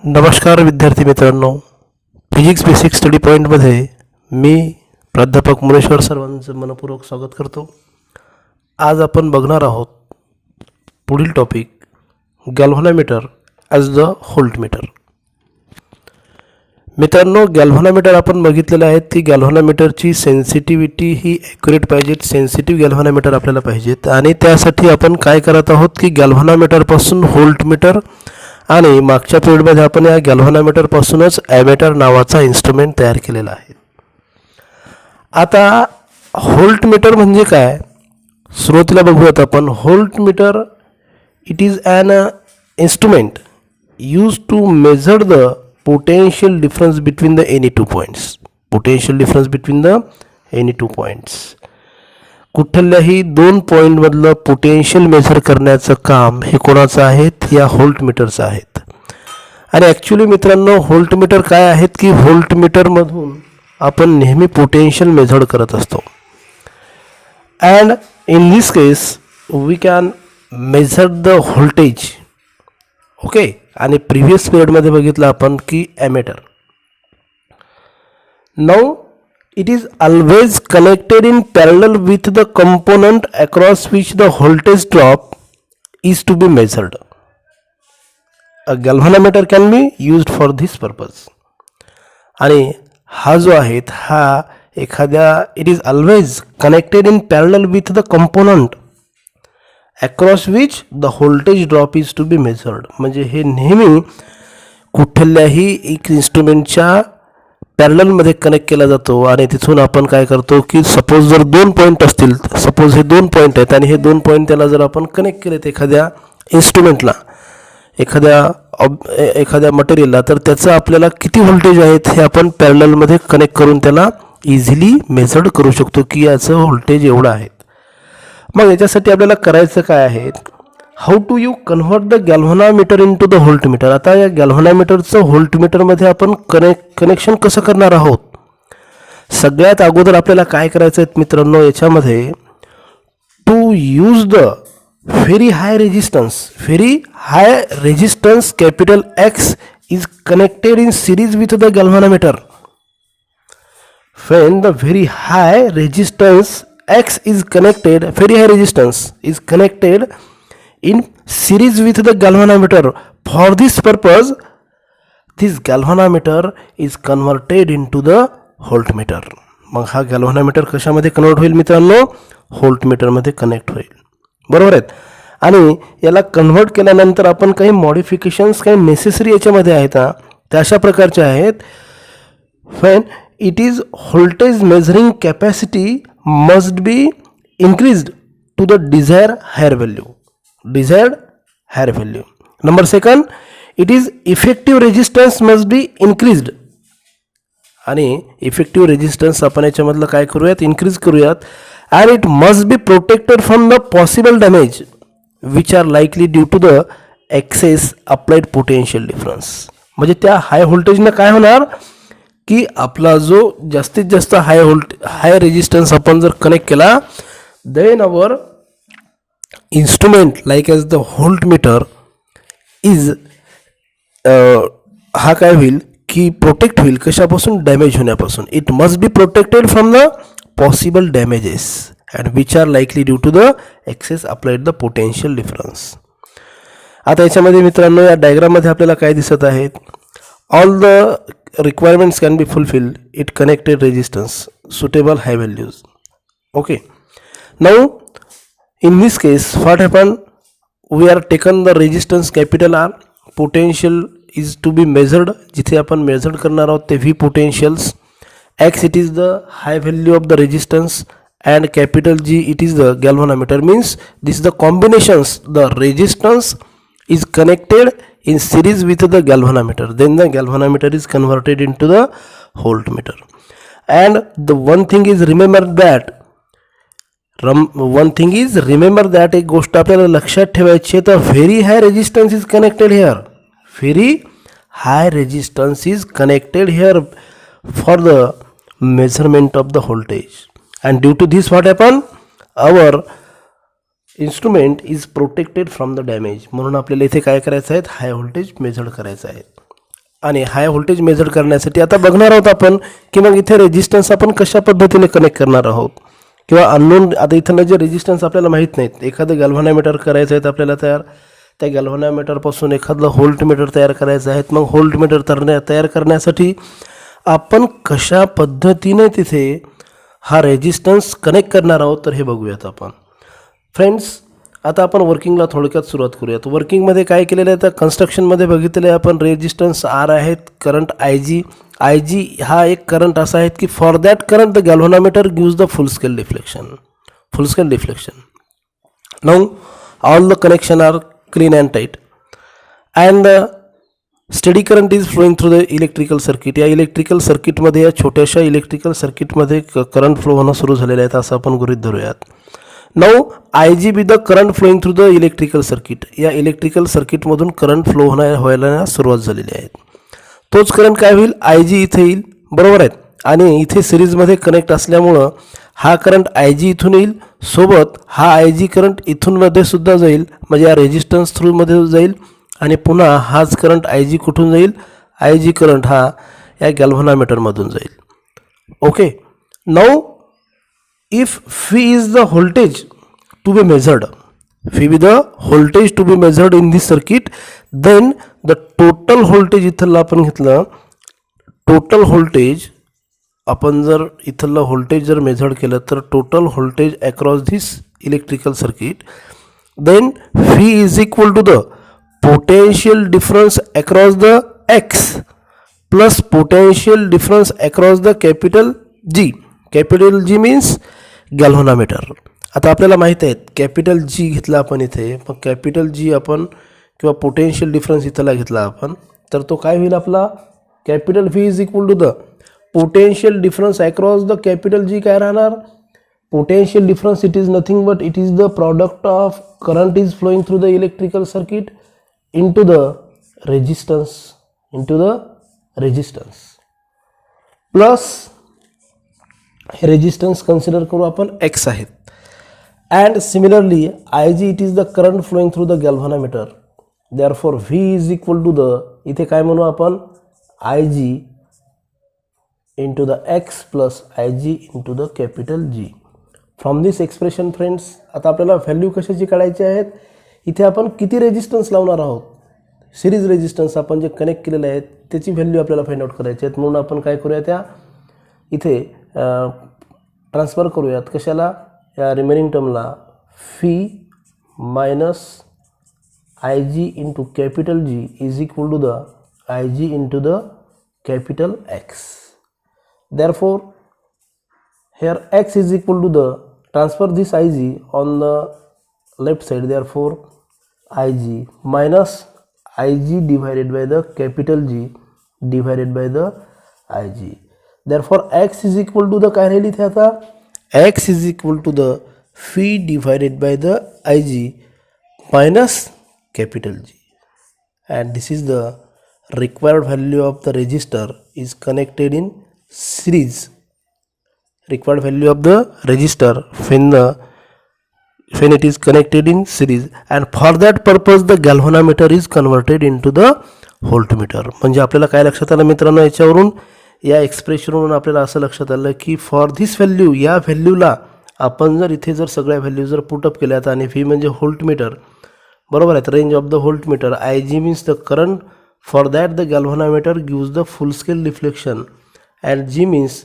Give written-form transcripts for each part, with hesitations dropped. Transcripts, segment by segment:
नमस्कार विद्यार्थी मित्रांनो, फिजिक्स बेसिक स्टडी पॉईंटमध्ये मी प्राध्यापक मुनेश्वर सर्वांचं मनपूर्वक स्वागत करतो. आज आपण बघणार आहोत पुढील topic galvanometer as the voltmeter. मित्रांनो, गॅल्व्हनोमीटर आपण बघितलेलं आहे की गॅल्व्हनोमीटरची सेन्सिटिव्हिटी ही ॲक्युरेट पाहिजे, सेन्सिटिव्ह गॅल्व्हनोमीटर आपल्याला पाहिजेत. आणि त्यासाठी आपण काय करत आहोत की गॅल्व्हनोमीटरपासून व्होल्टमीटर आणि मागच्या पिरियडमध्ये आपण या गॅल्व्हनोमीटरपासूनच ॲमेटर नावाचा इन्स्ट्रुमेंट तयार केलेला आहे. आता व्होल्टमीटर म्हणजे काय, सुरुवातीला बघूयात आपण. Voltmeter it is an instrument use to measure the potential difference between the any two points. Potential difference between the any two points. कुठल्याही दोन पॉईंटमधलं पोटेन्शियल मेजर करण्याचं काम हे कोणाचं आहे, या व्होल्टमीटरचं आहेत. आणि ॲक्च्युली मित्रांनो, व्होल्टमीटर काय आहेत की व्होल्टमीटरमधून आपण नेहमी पोटेन्शियल मेजर करत असतो. And in this case we can measure the voltage. Okay. आणि प्रिव्हियस पिरियडमध्ये बघितलं आपण की ammeter. Now it is always connected in parallel with the component across which the voltage drop is to be measured. A galvanometer can be used for this purpose. आणि हा जो आहे हा एखाद्या it is always connected in parallel with the component across which the voltage drop is to be measured. म्हणजे हे नेहमी कुठल्याही एक इन्स्ट्रुमेंटच्या पॅरललमध्ये कनेक्ट केला जातो. आणि तिथून आपण काय करतो की सपोज जर दोन पॉईंट असतील, सपोज हे दोन पॉईंट आहेत आणि हे दोन पॉईंट त्याला जर आपण कनेक्ट केलेत एखाद्या इन्स्ट्रुमेंटला, एखाद्या मटेरियलला, तर त्याचं आपल्याला किती व्होल्टेज आहेत हे आपण पॅरललमध्ये कनेक्ट करून त्याला इझिली मेजर्ड करू शकतो की याचं व्होल्टेज एवढं आहे. मग याच्यासाठी आपल्याला करायचं काय आहे, how to you convert the galvanometer in to the voltmeter. आता या गॅल्व्हनोमीटरचं व्होल्टमीटरमध्ये आपण कनेक्शन कसं करणार आहोत. सगळ्यात अगोदर आपल्याला काय करायचं आहे मित्रांनो, याच्यामध्ये to use the very high resistance capital X is connected in series with the galvanometer. when the very high resistance X is connected, very high resistance is connected in series with the galvanometer. For this purpose, this galvanometer is converted into the voltmeter. मग हा galvanometer कशामध्ये convert होईल मित्रांनो, व्होल्टमीटरमध्ये connect होईल. बरोबर आहेत. आणि याला कन्वर्ट केल्यानंतर आपण काही मॉडिफिकेशन्स काही नेसेसरी याच्यामध्ये आहेत, त्या अशा प्रकारचे आहेत. when it is voltage measuring capacity must be increased to the desired higher value. Number second, it is effective resistance must be increased. आणि effective resistance आपण याच्यामधलं काय करूयात, इन्क्रीज करूयात. and it must be protected from the possible damage which are likely due to the excess applied potential difference. म्हणजे त्या हाय व्होल्टेजनं काय होणार की आपला जो जास्तीत जास्त हाय रेजिस्टन्स आपण जर कनेक्ट केला, then our instrument like as the voltmeter is हा काय होईल की प्रोटेक्ट होईल कशापासून, डॅमेज होण्यापासून. It must be protected from the possible damages and which are likely due to the excess applied the potential difference. आता याच्यामध्ये मित्रांनो या डायग्राममध्ये आपल्याला काय दिसत आहेत, all the requirements can be fulfilled. It connected resistance suitable high values. Okay, now in this case what happened, we are taken the resistance capital R, potential is to be measured, जिथे आपण major करणार आहोत ते V potentials. X it is the high value of the resistance and capital G it is the galvanometer. Means this is the combinations, the resistance is connected in series with the galvanometer, then the galvanometer is converted into the voltmeter. And the one thing is remember that एक गोष्ट आपल्याला लक्षात ठेवायची आहे, तर very high resistance is connected here. Very high resistance is connected here for the measurement of the voltage. And due to this what happen, our instrument is protected from the damage. म्हणून आपल्याला इथे काय करायचं आहे, high voltage major करायचं आहे. आणि high voltage major करण्यासाठी आता बघणार आहोत आपण की मग इथे रेजिस्टन्स आपण कशा पद्धतीने कनेक्ट करणार आहोत किंवा अननोन. आता इथलं जे रेजिस्टन्स आपल्याला माहीत नाहीत, एखादं गॅल्व्हॅनोमीटर करायचं आहे आपल्याला तयार, त्या गॅल्व्हॅनोमीटरपासून एखादं व्होल्टमीटर तयार करायचं आहे. मग व्होल्टमीटर तयार करण्यासाठी आपण कशा पद्धतीने तिथे हा रेजिस्टन्स कनेक्ट करणार आहोत तर हे बघूयात आपण. फ्रेंड्स, आता आपण वर्किंगला थोडक्यात सुरुवात करूयात. वर्किंगमध्ये काय केलेलं आहे तर कन्स्ट्रक्शनमध्ये बघितलेलं आहे आपण, रेजिस्टन्स आर आहेत, करंट आय जी हा एक करंट असा आहे की for that current the galvanometer gives the full scale deflection. Now all the connection are clean and tight and steady current is flowing through the electrical circuit. या electrical सर्किटमध्ये, या छोट्याशा electrical सर्किटमध्ये करंट फ्लो होणं सुरू झालेलं आहे असं आपण गृहीत धरूयात. Now I G be the current flowing through the electrical circuit. या इलेक्ट्रिकल सर्किटमधून करंट फ्लो व्हायला सुरुवात झालेली आहे. तोच करंट काय होईल, आय जी इथे येईल, बरोबर आहेत, आणि इथे सिरीजमध्ये कनेक्ट असल्यामुळं हा करंट आय जी इथून येईल, सोबत हा आय जी करंट इथून मध्ये सुद्धा जाईल, म्हणजे या रेजिस्टन्स थ्रूमध्ये जाईल, आणि पुन्हा हाच करंट आय जी कुठून जाईल, आय जी करंट हा या गॅल्व्हॅनोमीटरमधून जाईल. Okay. Now if phi is the voltage to be measured, in this circuit, then the total voltage इथलं आपण घेतलं, टोटल व्होल्टेज आपण जर इथलं व्होल्टेज जर मेजर केलं तर total voltage across this electrical circuit, then phi is equal to the potential difference across the x plus potential difference across the capital G. Capital G means galvanometer. आता आपल्याला माहीत आहे कॅपिटल जी घेतला आपण इथे, मग कॅपिटल जी आपण किंवा पोटेन्शियल डिफरन्स इथला घेतला आपण, तर तो काय होईल आपला, capital V is equal to the potential difference across the capital G. काय राहणार, potential difference it is nothing but it is the product of current is flowing through the electrical circuit into the resistance plus हे resistance consider करू आपण X आहेत. And similarly I G it is the current flowing through the galvanometer, therefore V is equal to the, इथे काय म्हणू आपण, I G into the X plus I G into the capital G. From this expression friends, आता आपल्याला value कशाची काढायची आहेत, इथे आपण किती रेजिस्टन्स लावणार आहोत, सिरीज रेजिस्टन्स आपण जे कनेक्ट केलेले आहेत त्याची व्हॅल्यू आपल्याला फाइंड आउट करायची आहेत. म्हणून आपण काय करूया, त्या इथे ट्रान्सफर करूयात कशाला, या रिमेनिंग टर्मला, V minus I G into capital G is equal to the I G into the capital X. Therefore here x is equal to the, transfer this ig on the left side, therefore ig minus ig divided by the capital G divided by the ig. Therefore x is equal to the, काय राहिली इथे आता, x is equal to the phi divided by the ig minus capital G, and this is the required value of the resistor is connected in series. Required value of the resistor when it is connected in series, and for that purpose the galvanometer is converted into the voltmeter. म्हणजे आपल्याला काय लक्षात आलं मित्रांनो, याच्यावरून, या एक्सप्रेशनवरून आपल्याला असं लक्षात आलं की फॉर धिस व्हॅल्यू, या व्हॅल्यूला आपण जर इथे जर सगळ्या व्हॅल्यू जर पुटअप केल्यात, आणि व्ही म्हणजे व्होल्टमीटर, बरोबर आहे, range of the voltmeter, I G means the current, for that the galvanometer gives the full scale deflection, and G means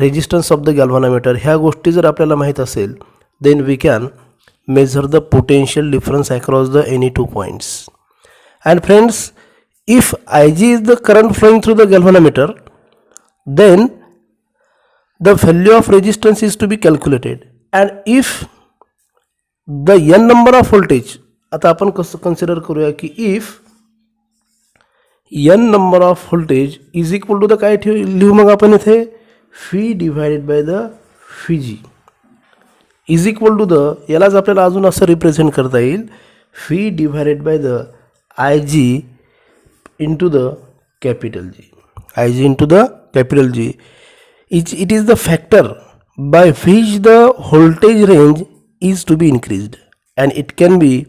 resistance of the galvanometer. ह्या गोष्टी जर आपल्याला माहीत असेल, then we can measure the potential difference across the any two points. And friends, if I G is the current flowing through the galvanometer, then the value of resistance is to be calculated. And if the N number of voltage, आता आपण कसं consider करूया की if N number of voltage is equal to the, काय लिहू मग आपण इथे, phi divided by the phi G is equal to the, यालाच आपल्याला अजून असं रिप्रेझेंट करता येईल, phi divided by the I G into the capital G, I G into the capital G. It is the factor by which the voltage range is to B increased, and it can be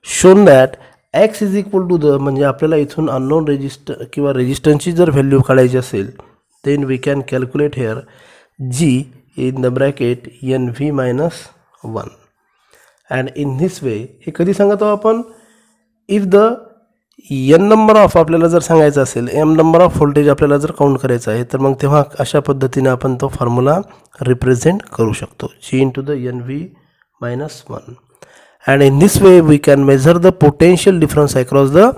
shown that X is equal to the म्हणजे आपल्याला इथून unknown resistor किंवा रेजिस्टन्सची जर value काढायची असेल then we can calculate here G in the bracket N V minus 1 and in this way हे कधी सांगतो आपण if the N number of आपल्याला जर सांगायचं असेल एम नंबर ऑफ व्होल्टेज आपल्याला जर काउंट करायचं आहे तर मग तेव्हा अशा पद्धतीने आपण तो फॉर्म्युला रिप्रेझेंट करू शकतो G into the N V minus 1 and in this way we can measure the potential difference across the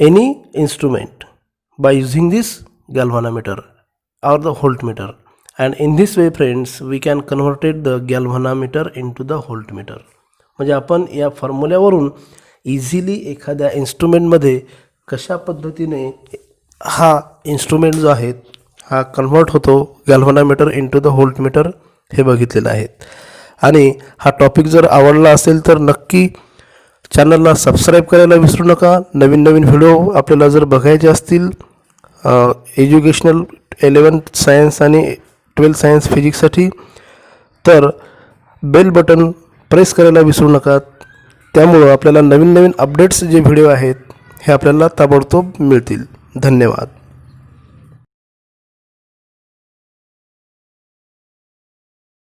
any instrument by using this galvanometer or the voltmeter and in this way friends we can converted the galvanometer into the voltmeter म्हणजे आपण या फॉर्म्युल्यावरून easily एखाद्या इन्स्ट्रुमेंटमध्ये कशा पद्धतीने हा instrument जो आहे हा कन्वर्ट होतो गॅल्व्हॅनोमीटर इंटू द व्होल्टमीटर हे बघितलेलं आहे. आणि हा टॉपिक जर आवडला असेल तर नक्की चॅनलला सबस्क्राईब करायला विसरू नका. नवीन नवीन व्हिडिओ आपल्याला जर बघायचे असतील एज्युकेशनल 11th सायन्स आणि 12th सायन्स फिजिक्ससाठी तर बेल बटन प्रेस करायला विसरू नका. त्यामुळं आपल्याला नवीन नवीन अपडेट्स जे व्हिडिओ आहेत हे आपल्याला ताबडतोब मिळतील. धन्यवाद.